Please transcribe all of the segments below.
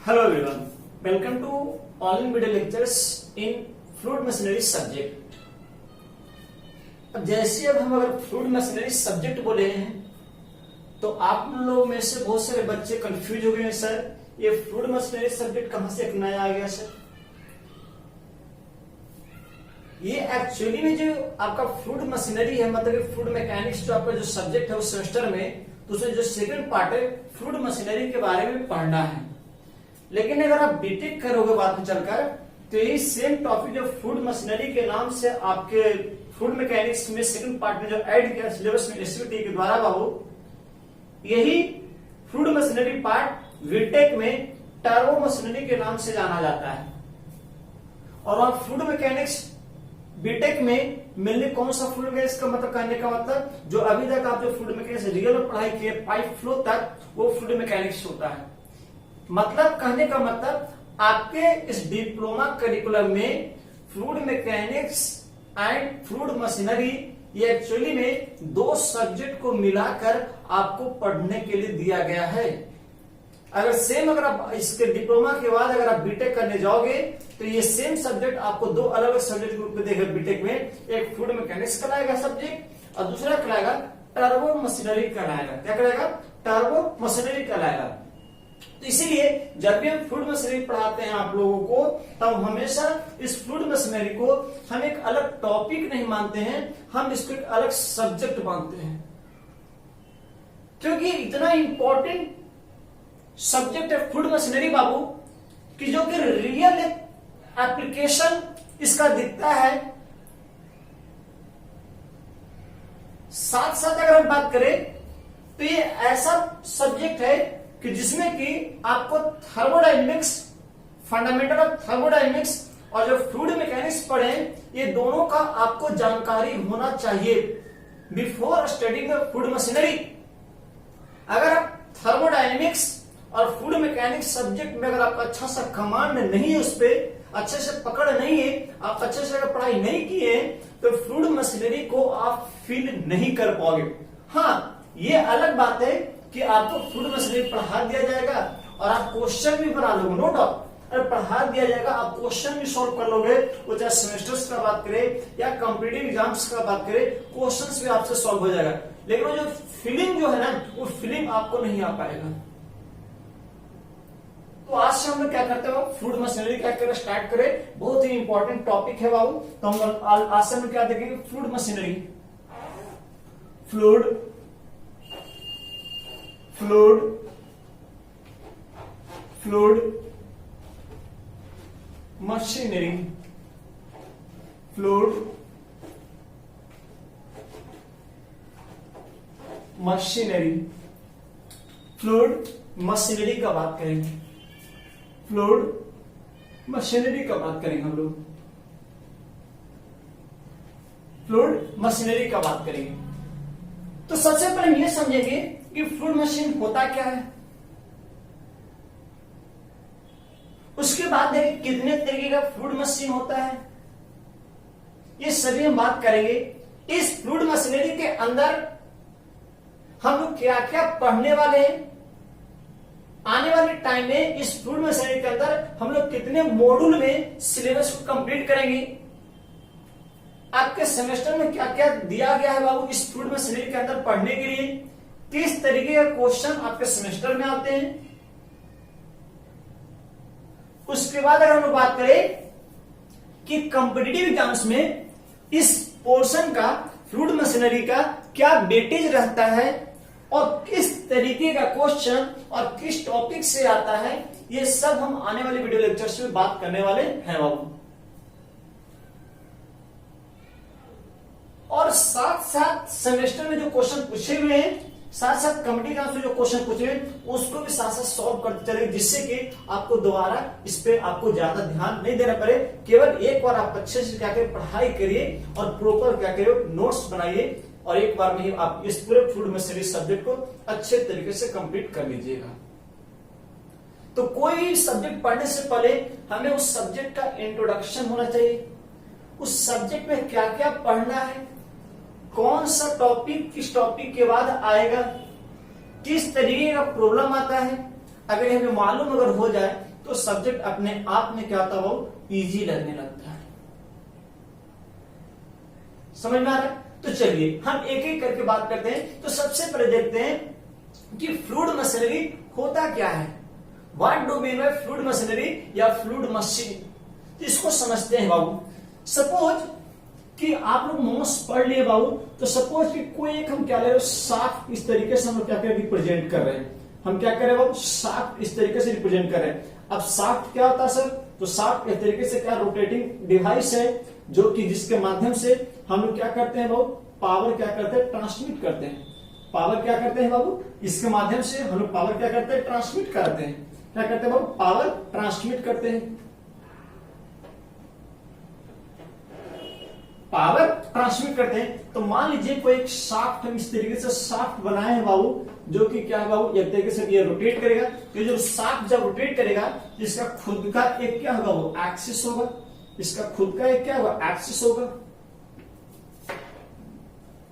Hello everyone, welcome to online video lectures in fluid machinery subject. अब जैसे अब हम अगर फ्लूइड मशीनरी सब्जेक्ट बोले हैं तो आप लोग में से बहुत सारे बच्चे कंफ्यूज हो गए हैं, सर ये फ्लूइड मशीनरी सब्जेक्ट कहां से एक नया आ गया सर। ये एक्चुअली में जो आपका फ्लूइड मशीनरी है, मतलब फ्लूइड मैकेनिक्स जो आपका जो सब्जेक्ट है उस सेमेस्टर में, तो उसमें जो सेकंड पार्ट है फ्लूइड मशीनरी के बारे में पढ़ना है। लेकिन अगर आप बीटेक करोगे बाद में चलकर तो यही सेम टॉपिक जो फ्लूइड मशीनरी के नाम से आपके फ्लूइड मैकेनिक्स में सेकंड पार्ट में जो ऐड किया सिलेबस में एसवीटी के द्वारा बाबू, यही फ्लूइड मशीनरी पार्ट बीटेक में टर्बो मशीनरी के नाम से जाना जाता है। और आप फ्लूइड मैकेनिक्स बीटेक में मेनली कौन सा फ्लूइड मैकेनिक्स का मतलब कहने का मतलब जो अभी तक आप जो फ्लूइड मैकेनिक्स रियल में पढ़ाई किए पाइप फ्लो तक, वो फ्लूइड मैकेनिक्स होता है। मतलब कहने का मतलब आपके इस डिप्लोमा करिकुलम में fluid mechanics and fluid machinery ये एक्चुअली में दो सब्जेक्ट को मिलाकर आपको पढ़ने के लिए दिया गया है। अगर सेम अगर आप इसके डिप्लोमा के बाद अगर आप बीटेक करने जाओगे तो ये सेम सब्जेक्ट आपको दो अलग अलग सब्जेक्ट के रूप में देगा। बीटेक में एक फ्लूइड मैकेनिक्स कहलाएगा सब्जेक्ट और दूसरा कहलाएगा टर्बो मशीनरी कहलाएगा। क्या कहलाएगा? टर्बो मशीनरी कहलाएगा। तो इसीलिए जब भी हम फ्लूइड मशीनरी पढ़ाते हैं आप लोगों को, तब हमेशा इस फ्लूइड मशीनरी को हम एक अलग टॉपिक नहीं मानते हैं, हम इसको एक अलग सब्जेक्ट मानते हैं, क्योंकि इतना इंपॉर्टेंट सब्जेक्ट है फ्लूइड मशीनरी बाबू कि जो कि रियल एप्लीकेशन इसका दिखता है। साथ साथ अगर हम बात करें तो ये ऐसा सब्जेक्ट है कि जिसमें कि आपको थर्मोडायनेमिक्स, फंडामेंटल ऑफ थर्मोडायनेमिक्स और जो फ्लूइड मैकेनिक्स पढ़े, ये दोनों का आपको जानकारी होना चाहिए before studying the fluid machinery. अगर आप थर्मोडायनेमिक्स और फ्लूइड मैकेनिक्स सब्जेक्ट में अगर आपका अच्छा सा कमांड नहीं है, उस पर अच्छे से पकड़ नहीं है, आप अच्छे से अगर पढ़ाई नहीं किए तो फ्लूइड मशीनरी को आप फील नहीं कर पाओगे। हाँ, ये अलग बात है कि आपको फ्लूइड मशीनरी पढ़ा दिया जाएगा और आप क्वेश्चन भी बना लोगे, नो डाउट। अगर पढ़ा दिया जाएगा आप क्वेश्चन भी सॉल्व कर लोगे, वो चाहे सेमेस्टर्स का बात करें या कॉम्पिटिटिव एग्जाम्स का बात करें, क्वेश्चंस भी आपसे सॉल्व हो जाएगा। लेकिन वो जो फीलिंग जो है ना, वो फीलिंग आपको नहीं आ पाएगा। तो आज से हम लोग क्या करते हैं, फ्लूइड मशीनरी क्या करना स्टार्ट करें। बहुत ही इंपॉर्टेंट टॉपिक है बाबू। तो हम आज से हम क्या देखेंगे, fluid machinery, fluid fluid fluid machinery, fluid machinery, fluid machinery का बात करेंगे, फ्लूइड मशीनरी का बात करेंगे हम लोग, फ्लूइड मशीनरी का बात करेंगे। तो सबसे पहले ये समझेंगे कि फ्लूइड मशीन होता क्या है, उसके बाद देखें कितने तरीके का फ्लूइड मशीन होता है, ये सभी हम बात करेंगे। इस फ्लूइड मशीनरी के अंदर हम लोग क्या क्या पढ़ने वाले हैं, आने वाले टाइम में इस फ्लूइड मशीनरी के अंदर हम लोग कितने मॉड्यूल में सिलेबस को कंप्लीट करेंगे, आपके सेमेस्टर में क्या क्या दिया गया है बाबू इस फ्लूइड मशीनरी के अंदर पढ़ने के लिए, किस तरीके का क्वेश्चन आपके सेमेस्टर में आते हैं। उसके बाद अगर हम बात करें कि कॉम्पिटिटिव एग्जाम्स में इस पोर्शन का फ्लूइड मशीनरी का क्या वेटेज रहता है और किस तरीके का क्वेश्चन और किस टॉपिक से आता है, ये सब हम आने वाले वीडियो लेक्चर्स में बात करने वाले हैं बाबू। और साथ साथ सेमेस्टर में जो क्वेश्चन पूछे हुए हैं, साथ साथ कॉम्पिटिटिव एग्जाम से जो क्वेश्चन पूछे हुए उसको भी साथ साथ सॉल्व करते चलेंगे, जिससे कि आपको दोबारा इस पे आपको ज्यादा ध्यान नहीं देना पड़े। केवल एक बार आप अच्छे से क्या करिए, पढ़ाई करिए और प्रॉपर क्या करिए, नोट्स बनाइए और एक बार में ही आप इस पूरे फ्लूइड मशीनरी सब्जेक्ट को अच्छे तरीके से कंप्लीट कर लीजिएगा। तो कोई सब्जेक्ट पढ़ने से पहले हमें उस सब्जेक्ट का इंट्रोडक्शन होना चाहिए, उस सब्जेक्ट में क्या क्या पढ़ना है, कौन सा टॉपिक किस टॉपिक के बाद आएगा, किस तरीके का प्रॉब्लम आता है, अगर हमें मालूम अगर हो जाए तो सब्जेक्ट अपने आप में क्या होता है, वो इजी लगने लगता है। समझ में आ रहा है? तो चलिए हम एक एक करके बात करते हैं। तो सबसे पहले देखते हैं कि फ्लूइड मशीनरी होता क्या है। What do mean by fluid machinery या फ्लूइड मशीन, इसको समझते हैं बाबू। सपोज कि आप लोग मोस पढ़ लिए बाबू, तो सपोज कि कोई एक हम क्या ले रहे हैं, शाफ्ट इस तरीके से हम क्या कर रिप्रेजेंट कर रहे हैं। हम क्या कर रहे हैं बाबू, शाफ्ट इस तरीके से रिप्रेजेंट कर रहे हैं। अब शाफ्ट क्या होता है सर, तो शाफ्ट इस तरीके से क्या रोटेटिंग डिवाइस है, जो कि जिसके माध्यम से हम लोग क्या करते हैं बाबू, पावर क्या करते हैं, ट्रांसमिट करते हैं। पावर क्या करते हैं बाबू, इसके माध्यम से हम लोग पावर क्या करते हैं, ट्रांसमिट करते हैं। क्या करते हैं बाबू, पावर ट्रांसमिट करते हैं, पावर ट्रांसमिट करते हैं। तो मान लीजिए कोई एक शाफ्ट हम इस तरीके से शाफ्ट बनाए हैं बाबू, जो कि क्या है बाबू, एक तरीके से ये रोटेट करेगा। तो जो शाफ्ट जब रोटेट करेगा, इसका खुद का एक क्या होगा, वो एक्सिस होगा। इसका खुद का एक क्या होगा, एक्सिस होगा।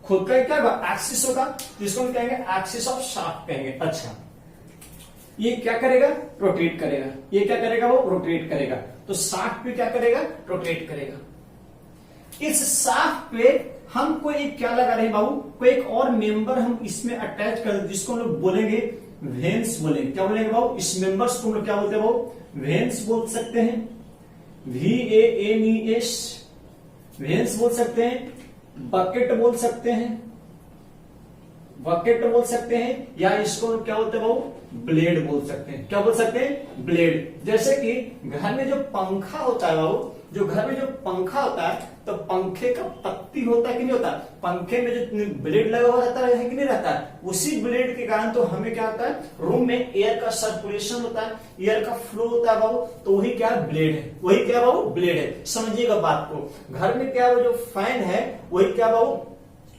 खुद का एक क्या होगा, एक्सिस होगा, जिसको हम कहेंगे एक्सिस ऑफ शाफ्ट कहेंगे। अच्छा, ये क्या करेगा, रोटेट करेगा। ये क्या करेगा, वो रोटेट करेगा। तो शाफ्ट भी क्या करेगा, रोटेट करेगा। इस शाफ्ट पे हम कोई क्या लगा रहे हैं बाबू, कोई एक और मेंबर हम इसमें अटैच कर दें, जिसको हम लोग बोलेंगे वेन्स बोलेंगे। क्या बोलेंगे बाबू, इस मेंबर्स को हम लोग क्या बोलते हैं बाबू, वेन्स बोल सकते हैं। VANES, वेन्स बोल सकते हैं, बकेट बोल सकते हैं, बकेट बोल सकते हैं, या इसको क्या बोलते हैं बाबू, ब्लेड बोल सकते हैं। क्या बोल सकते हैं, ब्लेड। जैसे कि घर में जो पंखा होता है बाबू, जो घर में जो पंखा होता है, तो पंखे का पत्ती होता है कि नहीं होता, पंखे में जो ब्लेड लगा हुआ रहता है कि नहीं रहता है, उसी ब्लेड के कारण तो हमें क्या होता है, रूम में एयर का सर्कुलेशन होता है, एयर का फ्लो होता है बाबू, तो वही क्या ब्लेड है, वही क्या बाबू, ब्लेड है। समझिएगा बात को। घर में क्या वो जो फैन है, वही क्या बाबू,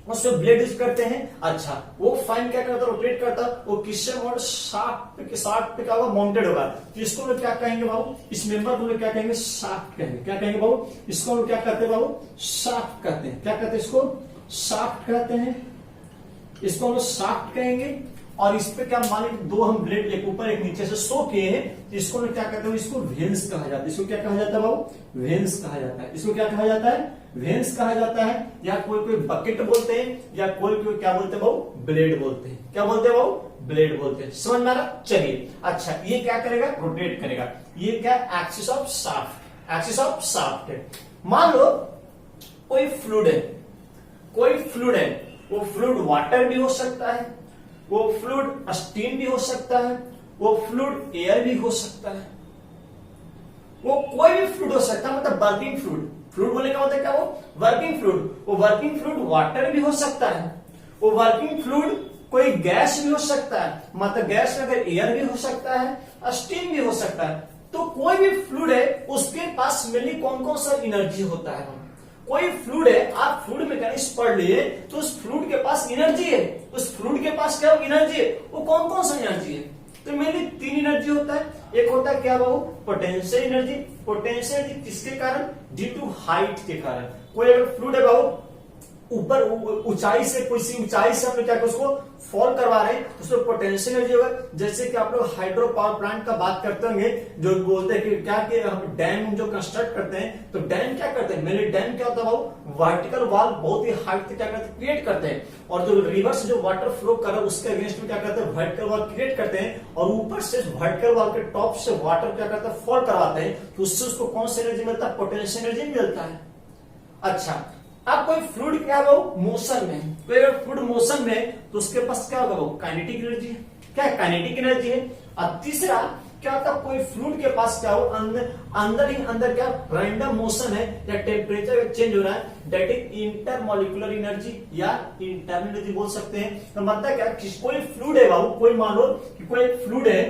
उसमें ब्लेड यूज करते हैं। अच्छा, वो फैन क्या करता है, रोटेट करता, वो किससे और शाफ्ट पे क्या होगा, माउंटेड होगा। तो इसको लोग क्या कहेंगे बाबू, इस मेंबर को लोग क्या कहेंगे, शाफ्ट कहेंगे। क्या कहेंगे बाबू, इसको लोग क्या कहते हैं बाबू, शाफ्ट कहते हैं। क्या कहते हैं इसको, शाफ्ट कहते हैं। इसको हम लोग शाफ्ट कहेंगे। और इस पे क्या मान लीजिए दो हम ब्लेड एक ऊपर एक नीचे से शो किए हैं, तो इसको लोग क्या कहते हैं, इसको वेन्स कहा जाता है। इसको क्या कहा जाता है बाबू, वेन्स कहा जाता है। इसको क्या कहा जाता है, वेन्स कहा जाता है। या कोई कोई बकेट बोलते हैं, या कोई कोई क्या बोलते हैं बाबू, ब्लेड बोलते हैं। क्या बोलते हैं बाबू, ब्लेड बोलते हैं। समझ में आ रहा, चलिए। अच्छा, ये क्या करेगा, रोटेट करेगा। ये क्या, axis of shaft, axis of shaft है। मान लो कोई फ्लूइड है, कोई फ्लूइड है, वो फ्लूइड वाटर भी हो सकता है, वो फ्लूइड स्टीम भी हो सकता है, वो फ्लूइड एयर भी हो सकता है, वो कोई भी फ्लूइड हो सकता है, मतलब वर्किंग फ्लूइड। फ्लूइड बोलने का मतलब क्या, वो वर्किंग फ्लूइड। वो वर्किंग फ्लूइड वाटर भी हो सकता है, वो वर्किंग फ्लूइड कोई गैस भी हो सकता है, मतलब गैस में अगर एयर भी हो सकता है, स्टीम भी हो सकता है। तो कोई भी फ्लूइड है, उसके पास मेनली कौन कौन सा एनर्जी होता है। कोई फ्लूइड है, आप फ्लूइड मैकेनिक्स पढ़ लिए, तो उस फ्लूइड के पास एनर्जी है। उस फ्लूइड के पास क्या एनर्जी है, वो कौन कौन सा एनर्जी है। तो मेनली तीन एनर्जी होता है। एक होता है क्या बाबू, पोटेंशियल एनर्जी। पोटेंशियल एनर्जी किसके कारण, ड्यू टू हाइट के कारण। कोई अगर फ्लूइड है बाबू, ऊपर ऊंचाई से, कोई सी ऊंचाई से हम लोग क्या उसको फॉल करवा रहे हैं, तो उसमें पोटेंशियल एनर्जी होगा। जैसे कि आप लोग हाइड्रो पावर प्लांट का बात करते होंगे, जो बोलते हैं कि क्या कि हम डैम जो कंस्ट्रक्ट करते हैं, तो डैम क्या करते हैं, मेरे डैम क्या होता है बाबू, वर्टिकल वॉल बहुत ही हाइट से क्या करते हैं, क्रिएट करते हैं। और जो रिवर से जो वाटर फ्लो कर रहा है, उसके अगेंस्ट में क्या करते हैं, वर्टिकल वॉल क्रिएट करते हैं, और ऊपर से वर्टिकल वॉल के टॉप से वाटर क्या करता है, फॉल करवाते हैं। तो उससे उसको कौन सा एनर्जी मिलता है, पोटेंशियल एनर्जी मिलता है। अच्छा, अब कोई फ्लूइड क्या वो मोशन में, कोई अगर फ्लूइड मोशन में, तो उसके पास क्या होगा, वो काइनेटिक एनर्जी है। क्या काइनेटिक एनर्जी है। और तीसरा क्या होता है, कोई फ्लूइड के पास क्या हो, अंदर ही अंदर क्या रैंडम मोशन है, या टेम्परेचर चेंज हो रहा है, दैट इज इंटरमोलिकुलर एनर्जी या इंटरनल एनर्जी बोल सकते हैं। तो मतलब क्या, कोई फ्लूइड है बाबू, कोई मान लो कि कोई फ्लूइड है,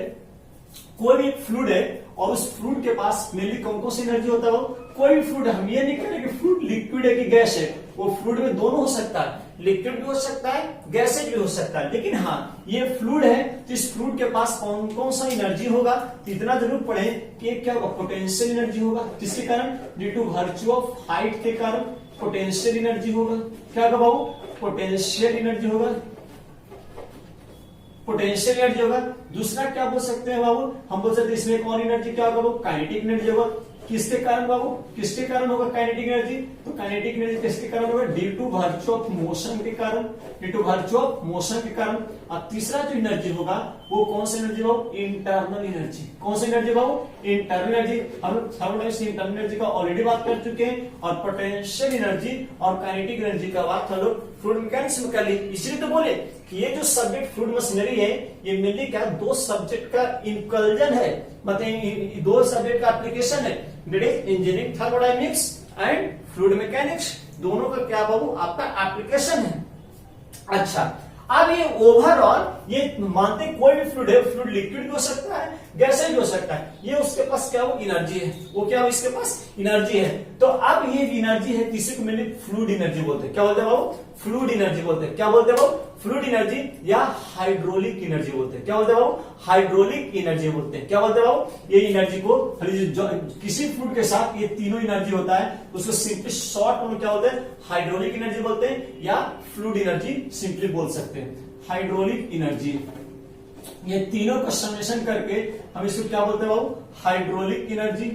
कोई भी फ्लूइड है, और उस फ्लूइड के पास मेनली कौन कौन सी एनर्जी होता है, वो कोई भी फ्लूइड, हम ये नहीं कह रहे कि फ्लूइड लिक्विड है कि गैस है, वो फ्लूइड में दोनों हो सकता है, लिक्विड भी हो सकता है, गैसेज भी हो सकता है। लेकिन हाँ, ये फ्लूइड है, तो इस फ्लूइड के पास कौन कौन सा एनर्जी होगा, इतना जरूर पढ़े कि क्या होगा, पोटेंशियल एनर्जी होगा। किसके कारण, due to virtue of height के कारण पोटेंशियल एनर्जी होगा। क्या होगा बाबू, पोटेंशियल एनर्जी होगा। पोटेंशियल एनर्जी होगा। दूसरा क्या बोल सकते हैं बाबू, हम बोल सकते हैं इसमें एक और एनर्जी क्या होगा, वो काइनेटिक एनर्जी होगा। किसके कारण बाबू, किसके कारण होगा काइनेटिक एनर्जी, तो काइनेटिक एनर्जी किसके कारण होगा, due to virtue of motion के कारण, due to virtue of motion के कारण। अब तीसरा जो एनर्जी होगा वो कौन सी एनर्जी बाबू, इंटरनल एनर्जी। कौन सी एनर्जी बाबू, इंटरनल एनर्जी। हम थर्मोडायनेमिक्स इंटरनल एनर्जी का ऑलरेडी बात कर चुके हैं, और पोटेंशियल एनर्जी और काइनेटिक एनर्जी का बात हम लोग फ्लूइड मैकेनिक्स में कर ली। इसलिए तो बोले कि ये जो सब्जेक्ट फ्लूइड मशीनरी है ये मेनली क्या दो सब्जेक्ट का इंकल्जन है, मतलब दो सब्जेक्ट का एप्लीकेशन है, that is engineering thermodynamics and fluid mechanics. दोनों का क्या बाबू आपका एप्लीकेशन है। अच्छा, अब ये ओवरऑल ये मानते कोई भी फ्लूइड है, फ्लूइड लिक्विड भी हो सकता है, गैस भी हो सकता है, ये उसके पास क्या वो एनर्जी है, वो क्या हो इसके पास एनर्जी है। तो अब ये एनर्जी है किसी को मैंने फ्लूइड एनर्जी बोलते हैं। क्या बोलते हैं बाबू, फ्लूइड एनर्जी बोलते हैं। क्या बोलते हैं बाबू, फ्लूइड एनर्जी या हाइड्रोलिक एनर्जी बोलते हैं। क्या बोलते हैं बाबू, हाइड्रोलिक एनर्जी बोलते हैं। क्या बोलते हैं बाबू, ये एनर्जी को किसी फ्लूइड के साथ ये तीनों एनर्जी होता है, उसको सिंपली शॉर्ट में क्या बोलते हैं, हाइड्रोलिक एनर्जी बोलते हैं या फ्लूइड एनर्जी सिंपली बोल सकते हैं। हाइड्रोलिक एनर्जी, ये तीनों का समेशन करके हम इसको क्या बोलते हैं बाबू, हाइड्रोलिक एनर्जी।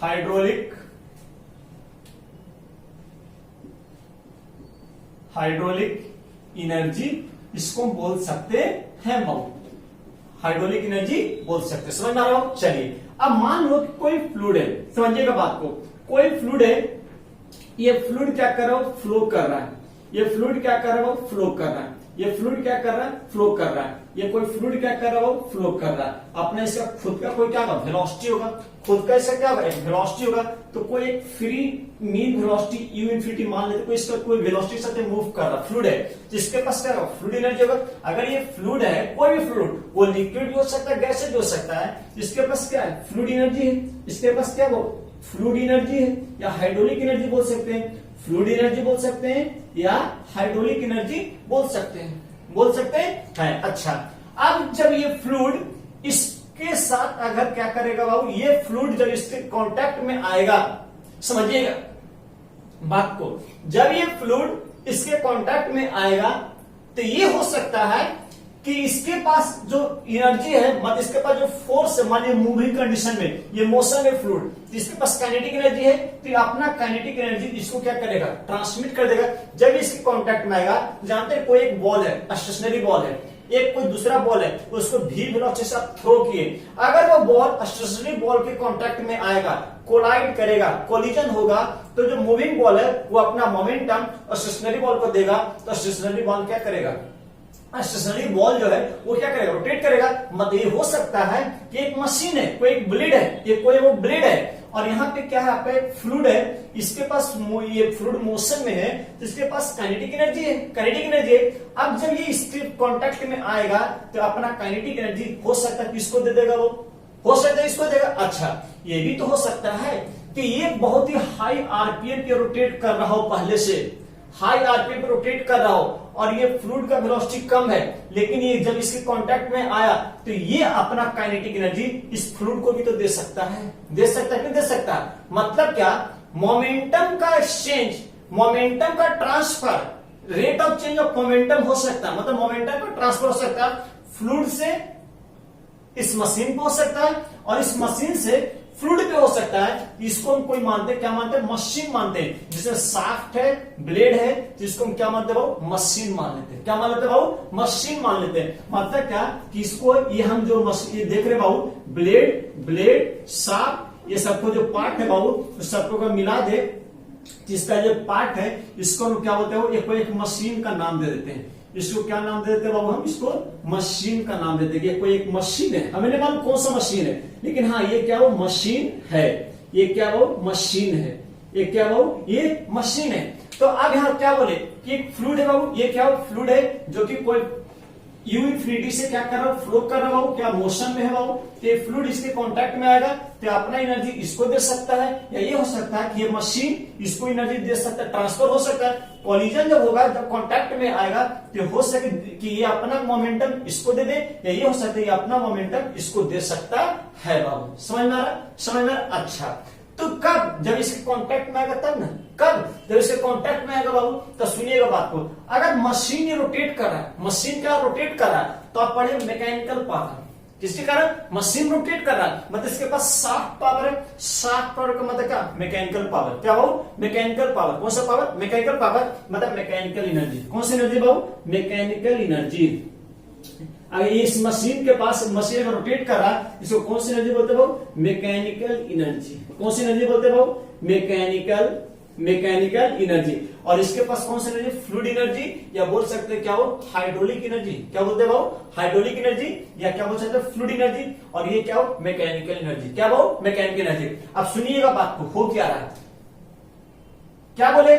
हाइड्रोलिक एनर्जी इसको बोल सकते हैं बाबू, हाइड्रोलिक एनर्जी बोल सकते हैं। समझ में आ रहा हो। चलिए अब मान लो कि कोई फ्लूइड है, समझिएगा बात को, कोई फ्लूइड है, ये फ्लूइड क्या कर रहा है, फ्लो कर रहा है, ये फ्लूइड क्या कर रहा है, फ्लो कर रहा है, ये फ्लूइड क्या कर रहा है, फ्लो कर रहा है, ये कोई फ्लूइड क्या कर रहा है, फ्लो कर रहा है। अपना इसका खुद का कोई क्या होगा, वेलोसिटी होगा, खुद का इसका क्या होगा, एक वेलोसिटी होगा। तो कोई एक free mean velocity you infinity मान लेते, कोई इसका कोई वेलोसिटी साथ मूव कर रहा फ्लूइड है, जिसके पास क्या होगा, फ्लूइड एनर्जी होगा। अगर ये फ्लूइड है, कोई भी फ्लूइड, वो लिक्विड भी हो सकता है, गैस भी हो सकता है, इसके पास क्या है, फ्लूइड एनर्जी है, इसके पास क्या हो, फ्लूइड एनर्जी है, या हाइड्रोलिक एनर्जी बोल सकते हैं, फ्लूइड एनर्जी बोल सकते हैं, या हाइड्रोलिक एनर्जी बोल सकते हैं, बोल सकते हैं। अच्छा, अब जब ये फ्लूइड इसके साथ अगर क्या करेगा बाबू, ये फ्लूइड जब इसके कांटेक्ट में आएगा, समझिएगा बात को, जब ये फ्लूइड इसके कांटेक्ट में आएगा तो ये हो सकता है कि इसके पास जो एनर्जी है, मतलब इसके पास जो फोर्स है, मानिए मूविंग कंडीशन में ये मोशन है फ्लूइड, इसके पास काइनेटिक एनर्जी है, तो अपना काइनेटिक एनर्जी इसको क्या करेगा, ट्रांसमिट कर देगा। जब इसके कांटेक्ट में आएगा, जानते हैं कोई एक बॉल है, स्टेशनरी बॉल है, एक कोई दूसरा बॉल है, तो उसको भी वेलोसिटी से आप थ्रो किए, अगर वो बॉल स्टेशनरी बॉल के कांटेक्ट में आएगा, कोलाइड करेगा, कोलिजन होगा, तो जो मूविंग बॉल है वो अपना मोमेंटम स्टेशनरी बॉल को देगा, तो स्टेशनरी बॉल क्या करेगा, स्टेशनरी बॉल जो है वो क्या करेगा, रोटेट करेगा। मतलब ये हो सकता है कि एक मशीन है, कोई एक ब्लेड है, ये कोई वो ब्लेड है, और यहाँ पे क्या है, आपका एक फ्लूइड है, इसके पास ये फ्लूइड मोशन में है, तो इसके पास काइनेटिक एनर्जी है, काइनेटिक एनर्जी है। अब जब ये इसके कांटेक्ट में आएगा तो अपना काइनेटिक एनर्जी हो सकता है किसको दे देगा, वो हो सकता है इसको देगा। अच्छा, ये भी तो हो सकता है कि ये बहुत ही हाई आरपीएम पे रोटेट कर रहा हो, पहले से हाई आरपीएम पे रोटेट कर रहा हो, और ये फ्लूइड का वेलोसिटी कम है, लेकिन ये जब इसके कांटेक्ट में आया तो ये अपना काइनेटिक एनर्जी इस फ्लूइड को भी तो दे सकता है, दे सकता है कि दे सकता है। मतलब क्या, मोमेंटम का एक्सचेंज, मोमेंटम का transfer, rate of change of momentum हो सकता है, मतलब मोमेंटम का ट्रांसफर हो सकता है फ्लूइड से इस मशीन पे हो सकता है, और इस मशीन से फ्लूइड पे हो सकता है। इसको हम कोई मानते हैं, क्या मानते हैं, मशीन मानते हैं, जिसमें शाफ्ट है, ब्लेड है, जिसको हम क्या मानते हैं बाबू, मशीन मान लेते हैं। क्या मान लेते हैं बाबू, मशीन मान लेते हैं। मतलब क्या कि इसको ये हम जो ये देख रहे बाबू, ब्लेड शाफ्ट, ये सबको जो पार्ट है बाबू, उस सबको का मिला दे, जिसका जो पार्ट है इसको हम क्या बोलते हैं, एक मशीन का नाम दे देते हैं। इसको क्या नाम दे देते हैं बाबू, हम इसको मशीन का नाम देते हैं। कोई एक मशीन है, हमें नहीं मालूम कौन सा मशीन है, लेकिन हाँ ये क्या वो मशीन है, ये क्या वो मशीन है, ये क्या वो ये मशीन है। तो अब यहाँ क्या बोले कि एक फ्लूइड है बाबू, ये क्या फ्लूइड है जो कि कोई यू इन्फिनिटी से क्या कर रहा है, फ्लो कर रहा है बाबू, क्या मोशन में है बाबू, तो फ्लूइड इसके कांटेक्ट में आएगा तो अपना एनर्जी इसको दे सकता है, या ये हो सकता है कि ये मशीन इसको एनर्जी दे सकता है, ट्रांसफर हो सकता है। कोलिजन जब होगा, जब कांटेक्ट में आएगा तो हो सके कि ये अपना मोमेंटम इसको दे दे, या ये हो सकता है ये अपना मोमेंटम इसको दे सकता है बाबू। समझ में आ रहा, समझ में आ रहा। अच्छा, तो कब, जब इसके कांटेक्ट में आएगा तब ना, कब, जब इसके कांटेक्ट में आएगा बाबू। तो सुनिएगा बात को, अगर मशीन ये रोटेट कर रहा है, मशीन क्या रोटेट कर रहा है, तो आप पढ़े मैकेनिकल पावर, किसके कारण, मशीन रोटेट कर रहा है, मतलब इसके पास शाफ्ट पावर है, शाफ्ट पावर का मतलब क्या, मैकेनिकल पावर, क्या बाबू, मैकेनिकल पावर, कौन सा पावर, मैकेनिकल पावर, मतलब मैकेनिकल एनर्जी, कौन सी एनर्जी बाबू, मैकेनिकल एनर्जी। अगर इस मशीन के पास, मशीन अगर रोटेट कर रहा है, इसको कौन सी एनर्जी बोलते हैं बाबू, मैकेनिकल एनर्जी, कौन सी एनर्जी बोलते हैं बाबू, मैकेनिकल एनर्जी। और इसके पास कौन सी एनर्जी, फ्लूइड एनर्जी, या बोल सकते हैं क्या हो, हाइड्रोलिक एनर्जी, क्या बोलते हैं बाबू, हाइड्रोलिक एनर्जी, या क्या बोल सकते हैं फ्लूइड एनर्जी, और ये क्या हो, मैकेनिकल एनर्जी, क्या बाबू, मैकेनिकल एनर्जी। अब सुनिएगा बात को, हो क्या रहा है, क्या बोले